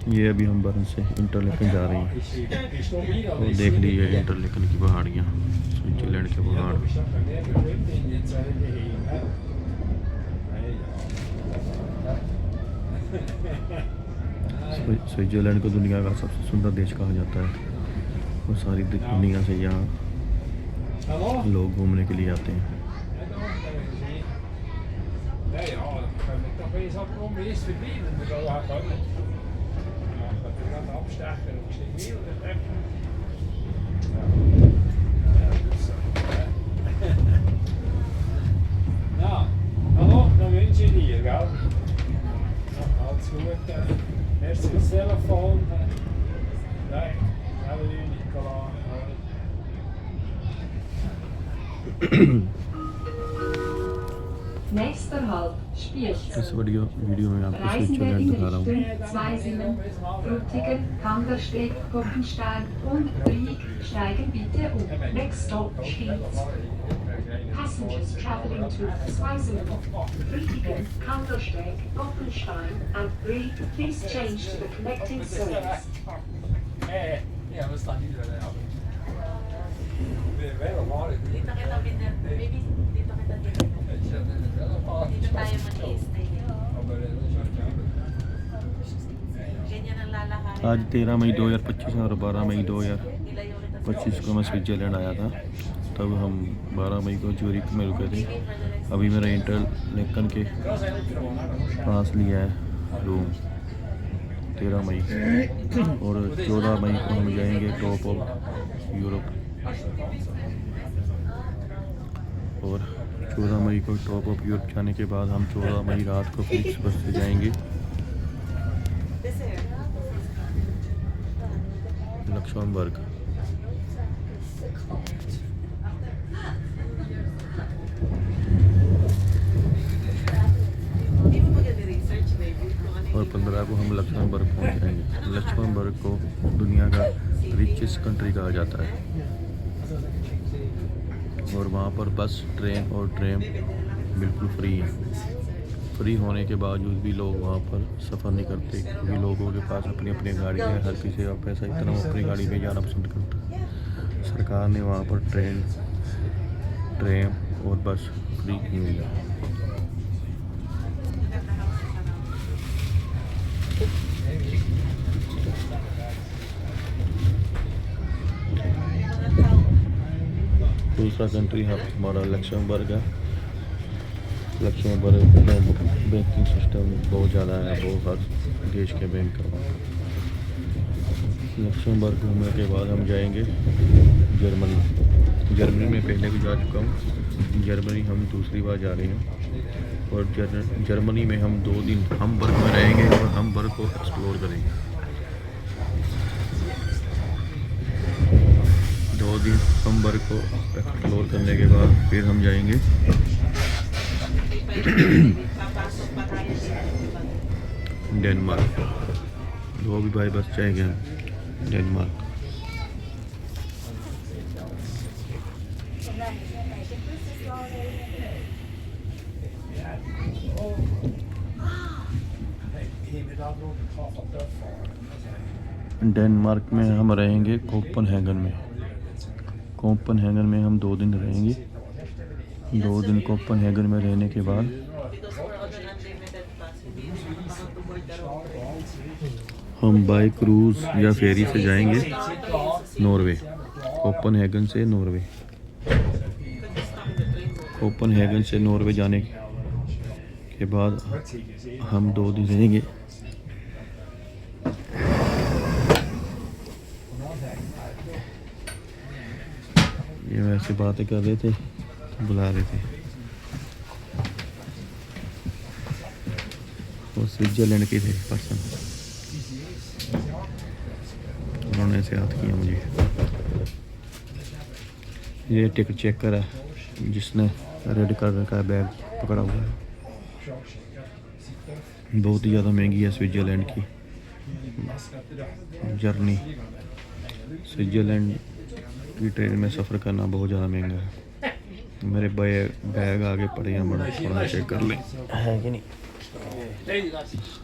ये अभी हम बर्न से इंटरलेकन जा रहे हैं। तो देख लीजिए इंटरलेकन की पहाड़ियाँ, स्विट्जरलैंड के पहाड़। स्विट्जरलैंड को दुनिया का सबसे सुंदर देश कहा जाता है और सारी दुनिया से यहाँ लोग घूमने के लिए आते हैं। Hallo, dan wens je hier, gell? Alles gut. Merci fürs Telefon. Nein, hallo Nicola. Nächster Halt, Spielberg. इस वीडियो में आपको Reisende स्विट्जरलैंड in दिखा रहा हूँ। Richtung Zweisingen, Frutigen, Kandersteg, Goppenstein und Brieg steigen bitte um. Next stop, Spiez. Passengers traveling to Zweisingen, Frutigen, Kandersteg, Goppenstein and Brieg, please change to the connecting service. Ja, we staan hier wel. Wel maar. Dito kita maybe dito kita dito. Dito tayo mag-i-stay. Ganyan ang lalakarin. आज 13 मई 2025 और 12 मई 2025 को मैं Switzerland आया था। तब हम 12 मई को Zurich में रुके थे। अभी मेरा इंटरलेकन के पास लिया है रूम 13 मई और 14 मई को हम जाएंगे टॉप ऑफ यूरोप और 14 मई को टॉप ऑफ यूरोप जाने के बाद हम 14 मई रात को फिक्स बस से जाएंगे लक्समबर्ग। और 15 को हम लक्समबर्ग पहुंच जाएंगे। लक्समबर्ग को दुनिया का रिचेस्ट कंट्री कहा जाता है और वहाँ पर बस, ट्रेन और ट्रेन बिल्कुल फ्री है। फ्री होने के बावजूद भी लोग वहाँ पर सफ़र नहीं करते क्योंकि लोगों के पास अपनी अपनी गाड़ी है। हर किसी का पैसा इतना वो अपनी गाड़ी में जाना पसंद करता है। सरकार ने वहाँ पर ट्रेन और बस फ्री की हुई है। दूसरा कंट्री है हमारा लक्समबर्ग है। लक्समबर्ग में बैंकिंग सिस्टम बहुत ज़्यादा है, बहुत हर देश के बैंक का। लक्समबर्ग घूमने के बाद हम जाएंगे जर्मनी। जर्मनी में पहले भी जा चुका हूँ, जर्मनी हम दूसरी बार जा रहे हैं और जर्मनी में हम 2 दिन हमबर्ग में रहेंगे और हमबर्ग को एक्सप्लोर करेंगे। 2 दिन हमबर्ग को एक्सप्लोर करने के बाद फिर हम जाएंगे डेनमार्क। 2 भी भाई बस जाएंगे डेनमार्क। डेनमार्क में हम रहेंगे कोपेनहेगन में। कोपेनहेगन में हम 2 दिन रहेंगे। 2 दिन कोपेनहेगन में रहने के बाद हम बाई क्रूज़ या फेरी से जाएंगे नॉर्वे। कोपेनहेगन से नॉर्वे। कोपेनहेगन से नॉर्वे जाने के बाद हम 2 दिन रहेंगे ये वैसे बातें कर रहे थे तो बुला रहे थे। वो स्विट्जरलैंड के थे पर्सन, उन्होंने ऐसे याद किया मुझे। ये टिकट चेक करा जिसने रेड कलर का बैग पकड़ा हुआ है। बहुत ही ज़्यादा महंगी है स्विट्जरलैंड की जर्नी। स्विट्जरलैंड की ट्रेन में सफ़र करना बहुत ज़्यादा महंगा है। मेरे बैग आगे पड़े हैं, बड़ा थोड़ा चेक कर लें है कि नहीं। Nee, dat is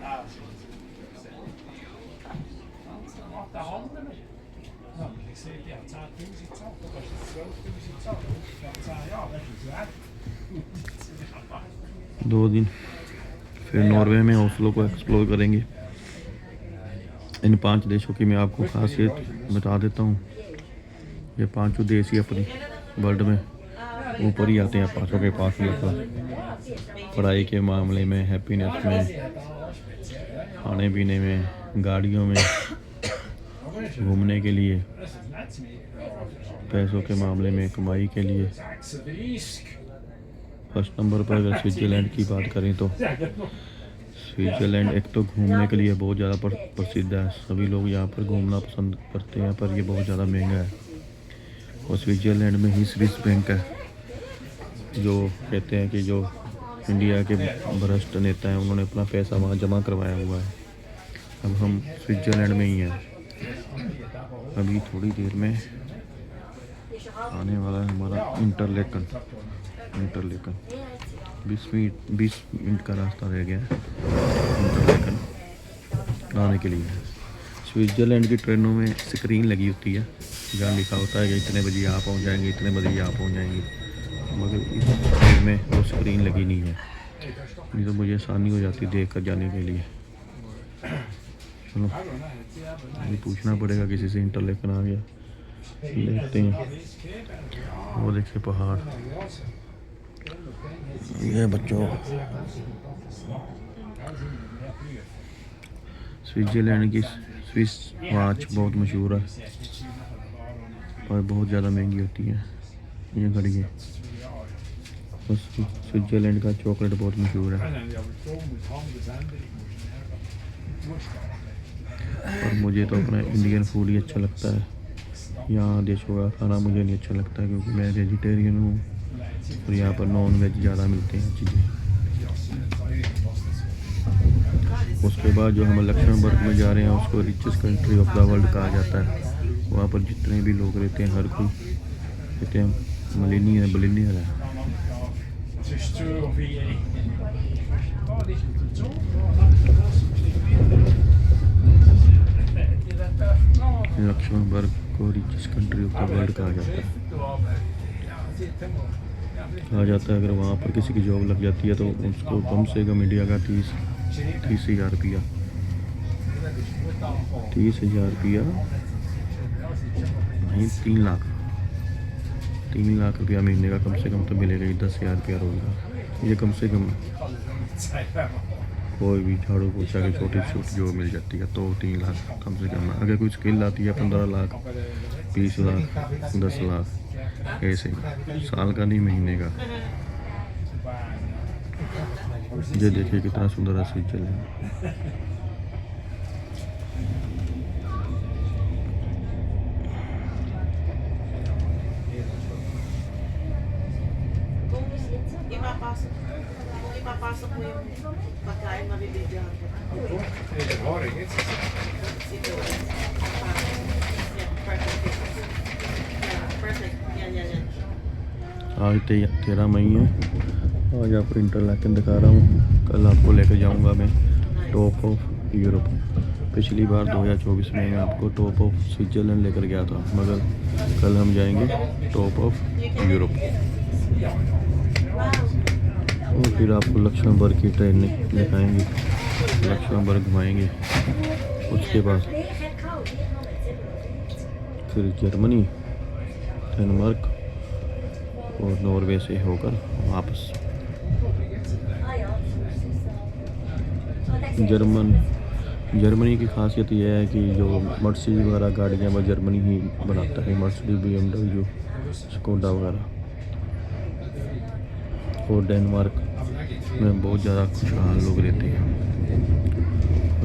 Ah, wat de handen mee. Nou, ik zeg, ja, 10.000 zat, dat was 12.000 zat. Dat ja, dat is waar. 2 दिन फिर नॉर्वे में ओस्लो को एक्सप्लोर करेंगे। इन 5 देशों की मैं आपको खासियत बता देता हूँ। ये 5 देश ही अपनी वर्ल्ड में ऊपर ही आते हैं 5 के 5 मतलब पढ़ाई के मामले में, हैप्पीनेस में, खाने पीने में, गाड़ियों में, घूमने के लिए, पैसों के मामले में, कमाई के लिए। फर्स्ट नंबर पर अगर स्विट्ज़रलैंड की बात करें तो स्विट्ज़रलैंड एक तो घूमने के लिए बहुत ज़्यादा प्रसिद्ध है। सभी लोग यहाँ पर घूमना पसंद करते हैं, पर ये बहुत ज़्यादा महंगा है। और स्विट्ज़रलैंड में ही स्विस बैंक है, जो कहते हैं कि जो इंडिया के भ्रष्ट नेता हैं उन्होंने अपना पैसा वहाँ जमा करवाया हुआ है। अब हम स्विट्ज़रलैंड में ही हैं। अभी थोड़ी देर में आने वाला है हमारा इंटरलेकन 20 मिनट का रास्ता रह गया है इंटरलेकन आने के लिए। स्विट्ज़रलैंड की ट्रेनों में स्क्रीन लगी होती है जहाँ लिखा होता है कि इतने बजे आप पहुँच जाएंगे, इतने बजे आप पहुँच जाएंगे, मगर इस ट्रेन में वो स्क्रीन लगी नहीं है। नहीं तो मुझे आसानी हो जाती देख कर जाने के लिए। चलो ये पूछना पड़ेगा किसी से, इंटरलेकन आ गया, देखते हैं। वो देखिए पहाड़, ये बच्चों स्विट्ज़रलैंड की स्विस वॉच बहुत मशहूर है और बहुत ज़्यादा महंगी होती है ये घड़ी है। स्विट्ज़रलैंड का चॉकलेट बहुत मशहूर है और मुझे तो अपना इंडियन फूड ही अच्छा लगता है। यहाँ देशों का खाना मुझे नहीं अच्छा लगता क्योंकि मैं वेजिटेरियन हूँ और यहाँ पर नॉन वेज ज़्यादा मिलते हैं चीज़ें। उसके बाद जो हम लक्समबर्ग में जा रहे हैं उसको richest country of the world कहा जाता है। वहाँ पर जितने भी लोग रहते हैं हर कोई कहते हैं मिलीनियर है। लक्समबर्ग को richest country of the world कहा जाता है। अगर वहाँ पर किसी की जॉब लग जाती है तो उसको कम से कम इंडिया का 30,000 रुपया 30,000 रुपया नहीं 3 लाख रुपया महीने का कम से कम तो मिलेगा ही। 10,000 रुपया रोज़गार ये कम से कम। कोई भी झाड़ू पोछा की छोटी छोटी जॉब मिल जाती है तो 3 लाख कम से कम। अगर कोई स्किल आती है 15 लाख 20 लाख 10 लाख ऐसे साल का नहीं महीने का। ये देखिए कितना सुंदर है Switzerland. Kung ipapasok mo yung pagkain, mabibigyan ko. आज 13 मई है। आज आपको इंटरलेकन दिखा रहा हूँ। कल आपको लेकर जाऊँगा मैं टॉप ऑफ यूरोप। पिछली बार 2024 में मैं आपको टॉप ऑफ स्विट्ज़रलैंड लेकर गया था, मगर कल हम जाएंगे टॉप ऑफ यूरोप। और फिर आपको लक्समबर्ग की ट्रेन दिखाएंगे, लक्समबर्ग घुमाएंगे। उसके बाद फिर जर्मनी, डेनमार्क और नॉर्वे से होकर वापस। जर्मनी की खासियत यह है कि जो मर्सिडीज वगैरह गाड़ियाँ वो जर्मनी ही बनाता है। मर्सिडीज, BMW, स्कोडा वगैरह। और डेनमार्क में बहुत ज़्यादा खुशहाल लोग रहते हैं।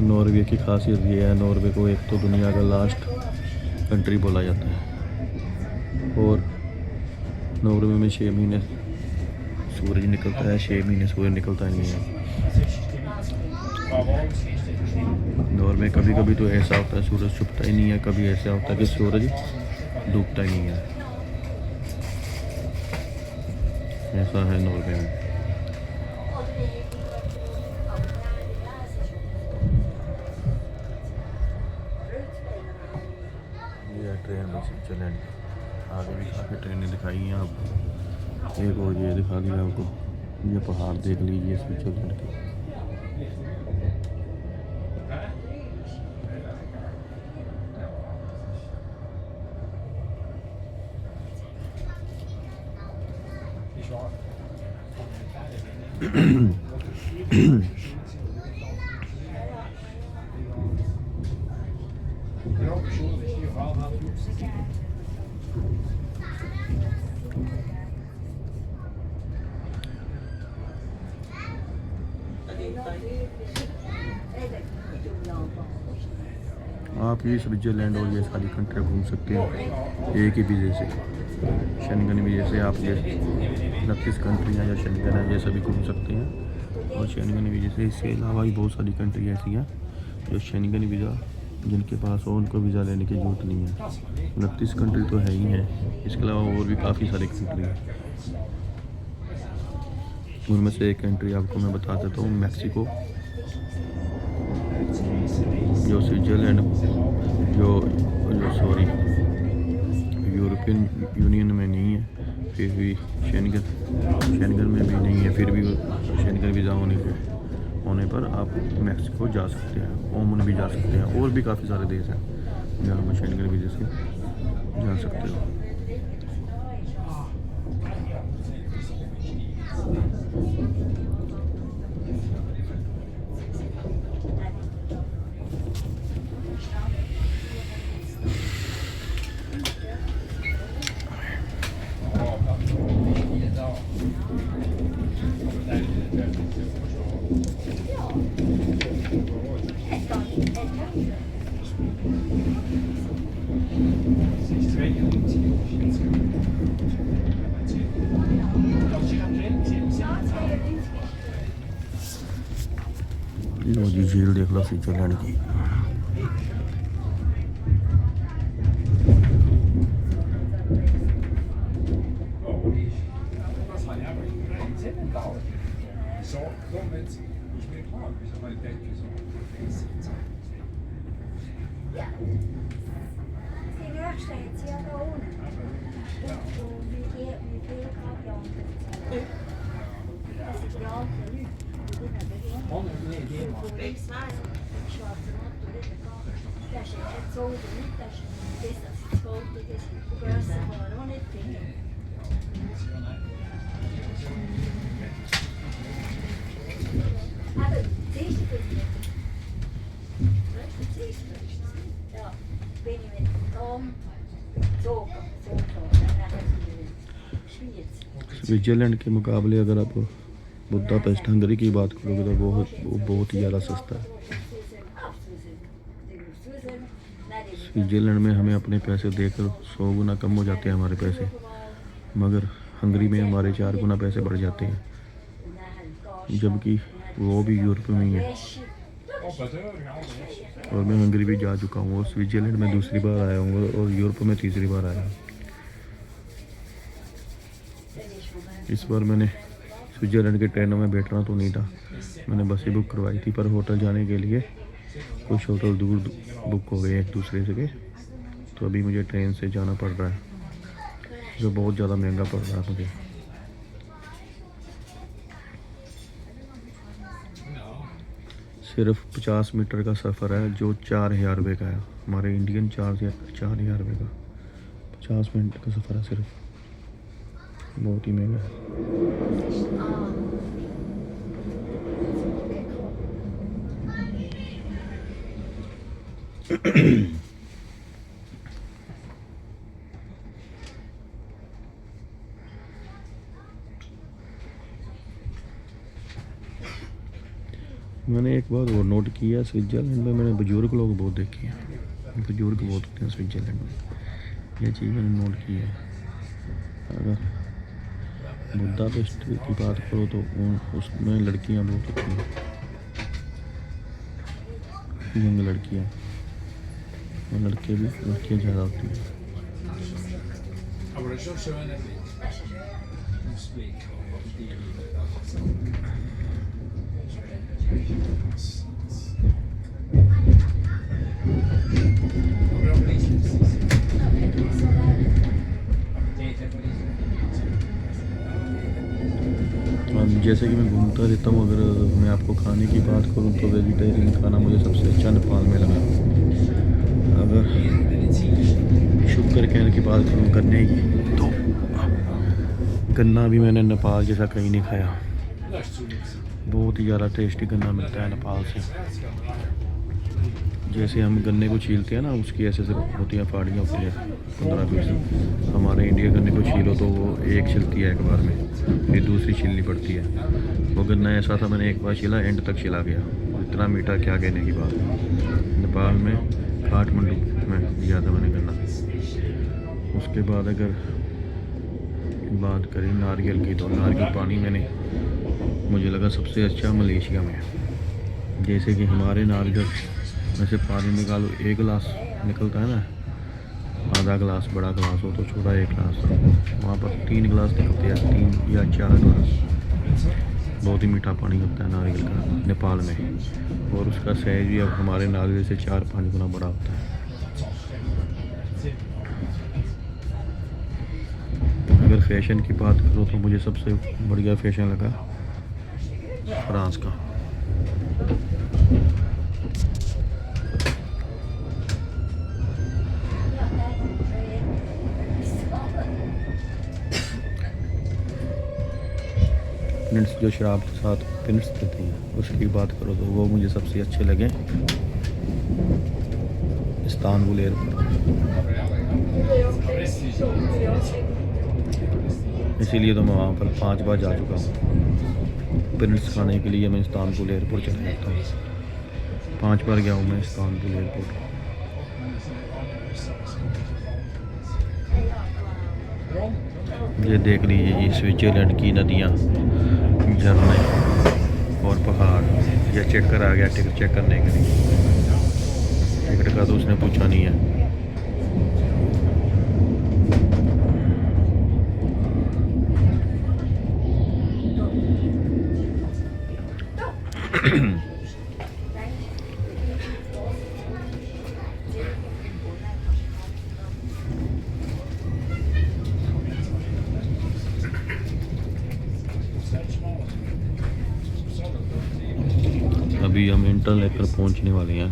नॉर्वे की खासियत ये है, नॉर्वे को एक तो दुनिया का लास्ट कंट्री बोला जाता है। और नॉर्वे में 6 महीने सूरज निकलता है, 6 महीने सूरज निकलता नहीं है। नॉर्वे में कभी कभी तो ऐसा होता है सूरज छुपता ही नहीं है, कभी ऐसा होता है कि सूरज डूबता ही नहीं है। ऐसा है नॉर्वे में। स्विट्ज़रलैंड की। आगे भी काफ़ी ट्रेनें दिखाई हैं आपको, एक और ये दिखा दिया आपको, ये पहाड़ देख लीजिए स्विट्ज़रलैंड के। आप ये स्विट्ज़रलैंड और ये सारी कंट्री घूम सकते हैं एक ही वीज़े से, शेंगन वीज़े से। आप ये 29 कंट्रियाँ या शेंगन है ये सभी घूम सकते हैं, और शेंगन वीज़े से। इसके अलावा भी बहुत सारी कंट्री ऐसी हैं जो शेंगन वीज़ा जिनके पास हो उनको वीज़ा लेने की ज़रूरत नहीं है। 29 कंट्री तो है ही हैं, इसके अलावा और भी काफ़ी सारी कंट्री हैं। उनमें से एक कंट्री आपको मैं बता देता हूँ, मैक्सिको, जो स्विट्ज़रलैंड जो सॉरी यूरोपियन यूनियन में नहीं है, फिर भी शेंगन में भी नहीं है, फिर भी शेंगन वीज़ा होने पर आप मैक्सिको जा सकते हैं, ओमान भी जा सकते हैं, और भी काफ़ी सारे देश हैं जहाँ पर शेंगन वीज़े से जा सकते हो। लो जी, झील देख लो स्विट्ज़रलैंड की। Die Werkstatt ist ja da unten. Und wie viel Grad Janken? Das sind die alten Leute. Die haben Wees waar. den schwarzen Motto nicht gegangen. Das ist jetzt so oder nicht. Das ist das Gold, das ist die Börse, kann man auch nicht finden. Aber siehst du das nicht? Siehst du das? Ja, bin ich mit dem Tom gezogen. Dann haben sie Schweiz. Switzerland के मुकाबले अगर आप Budapest Hungary की बात करोगे तो बहुत ही ज़्यादा सस्ता है। स्विट्ज़रलैंड में हमें अपने पैसे देकर 100 गुना कम हो जाते हैं हमारे पैसे, मगर हंगरी में हमारे 4 गुना पैसे बढ़ जाते हैं, जबकि वो भी यूरोप में ही है। और मैं हंगरी भी जा चुका हूँ, और स्विट्ज़रलैंड में दूसरी बार आया हूँ, और यूरोप में तीसरी बार आया हूँ। इस बार मैंने स्विट्ज़रलैंड के ट्रेनों में बैठना तो नहीं था, मैंने बस ही बुक करवाई थी, पर होटल जाने के लिए कुछ होटल दूर बुक हो गए एक दूसरे से, तो अभी मुझे ट्रेन से जाना पड़ रहा है, जो बहुत ज़्यादा महंगा पड़ रहा है मुझे। सिर्फ 50 मीटर का सफ़र है जो 4000 रुपये का है, हमारे इंडियन 4000 रुपये का 50 मिनट का सफ़र है सिर्फ, बहुत ही महंगा है। मैंने एक बात और नोट किया, स्विट्ज़रलैंड में मैंने बुजुर्ग लोग बहुत देखे हैं, बुजुर्ग बहुत होते हैं स्विट्ज़रलैंड में, ये चीज़ मैंने नोट की है। अगर बुदापेस्ट की बात करो तो उसमें लड़कियां बहुत होती हैं, यंग लड़कियां, और लड़कियां ज़्यादा होती हैं। Aber das ist schon schön, Ausblick auf die Aber auch nicht, जैसे कि मैं घूमता रहता हूँ, अगर मैं आपको खाने की बात करूँ तो वेजिटेरियन खाना मुझे सबसे अच्छा नेपाल में लगा। अगर शुगर कैन की बात करूँ गन्ने की, तो गन्ना भी मैंने नेपाल जैसा कहीं नहीं खाया। बहुत ही ज़्यादा टेस्टी गन्ना मिलता है नेपाल से। जैसे हम गन्ने को छीलते हैं ना, उसकी ऐसे होती हैं फाड़ियाँ होती हैं 15-20। हमारे इंडिया गन्ने को छीलो तो वो एक छिलती है एक बार में, फिर दूसरी छीलनी पड़ती है। वो गन्ना ऐसा था, मैंने एक बार छिला, एंड तक छिला गया। इतना मीठा, क्या कहने की बात। नेपाल में काठमांडू में लिया था मैंने गन्ना। उसके बाद अगर बात करें नारियल की, तो नारियल पानी मुझे लगा सबसे अच्छा मलेशिया में। जैसे कि हमारे नारियल में से पानी निकालो, 1 गिलास निकलता है ना, आधा गिलास बड़ा गिलास हो तो छोटा 1 गिलास, वहाँ पर 3 गिलास निकलते हैं, 3 या 4 गिलास। बहुत ही मीठा पानी होता है नारियल का नेपाल में, और उसका साइज भी अब हमारे नारियल से 4-5 गुना बड़ा होता है। अगर फैशन की बात करो तो मुझे सबसे बढ़िया फैशन लगा फ्रांस का। पिंट्स जो शराब के साथ पिंट्स देते हैं, उसकी बात करो तो वो मुझे सबसे अच्छे लगे इस्तांबुल एयरपोर्ट। इसीलिए तो मैं वहाँ पर 5 बार जा चुका हूँ। पिंट्स खाने के लिए मैं इस्तांबुल एयरपोर्ट चला जाता हूँ। 5 बार गया हूँ मैं इस्तांबुल एयरपोर्ट। ये देख लीजिए, ये स्विट्जरलैंड की नदियाँ, झरने और पहाड़। ये चेकर आ गया टिकट चेक करने के लिए। टिकट का तो उसने पूछा नहीं है। अभी हम इंटरलेकर पहुंचने वाले हैं।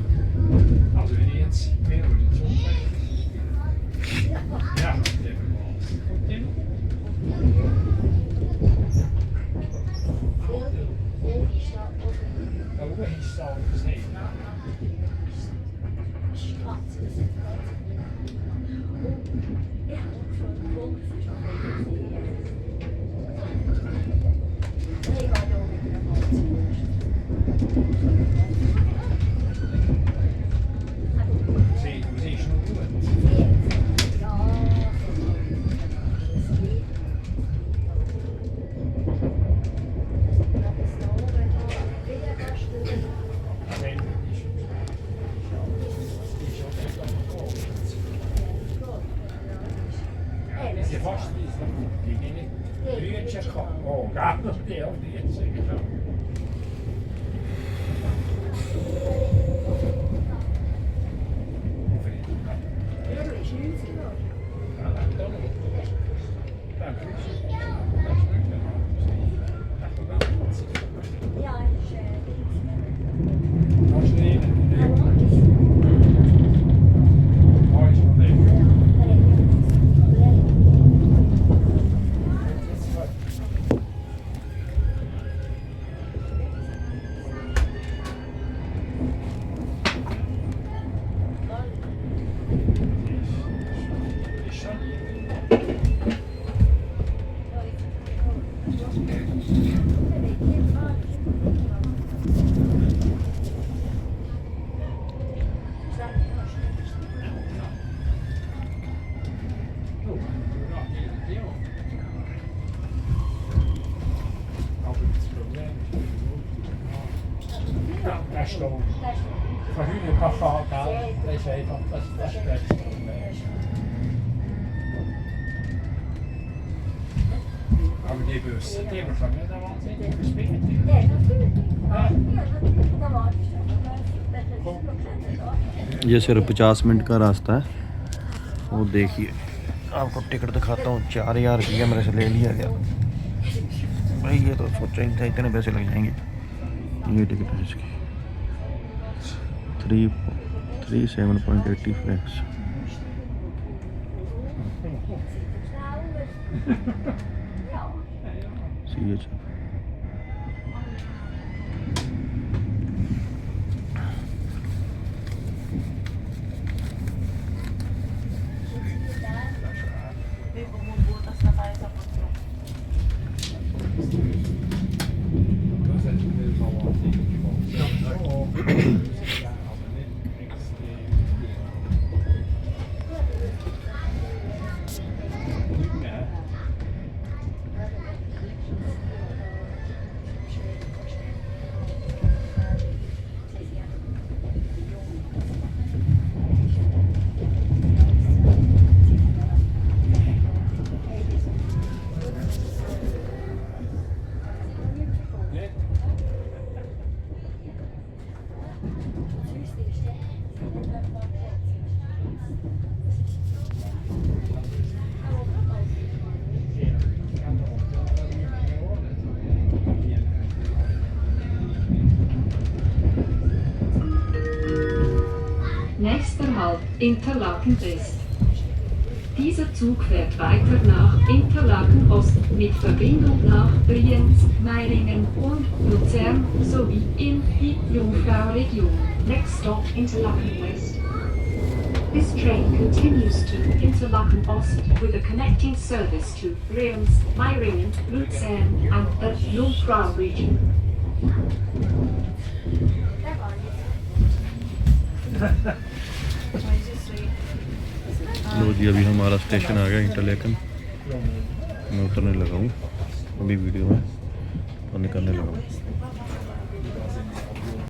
Verhuurde kaffe halen, deze even, dat is het beste. Aber die bus, die hebben van mij dan wel een gesprek. ये सिर्फ 50 मिनट का रास्ता है। वो देखिए, आपको टिकट दिखाता हूँ। 4000 रुपया मेरे से ले लिया गया। भाई ये तो सोचा ही था इतने पैसे लग जाएंगे। ये टिकट है इसकी 37.80 Franks. CH May bumubutas na tayo sa puso. Nächster Halt Interlaken West. Dieser Zug fährt weiter nach Interlaken Ost mit Verbindung nach Brienz, Meiringen und Luzern sowie in die Jungfrau-Region. Next stop Interlaken West. This train continues to Interlaken Ost with a connecting service to Brienz, Meiringen, Luzern and the Jungfrau region. लो जी, अभी हमारा station आ गया Interlaken. मैं उतरने लगा हूँ अभी video में और निकलने लगा हूँ।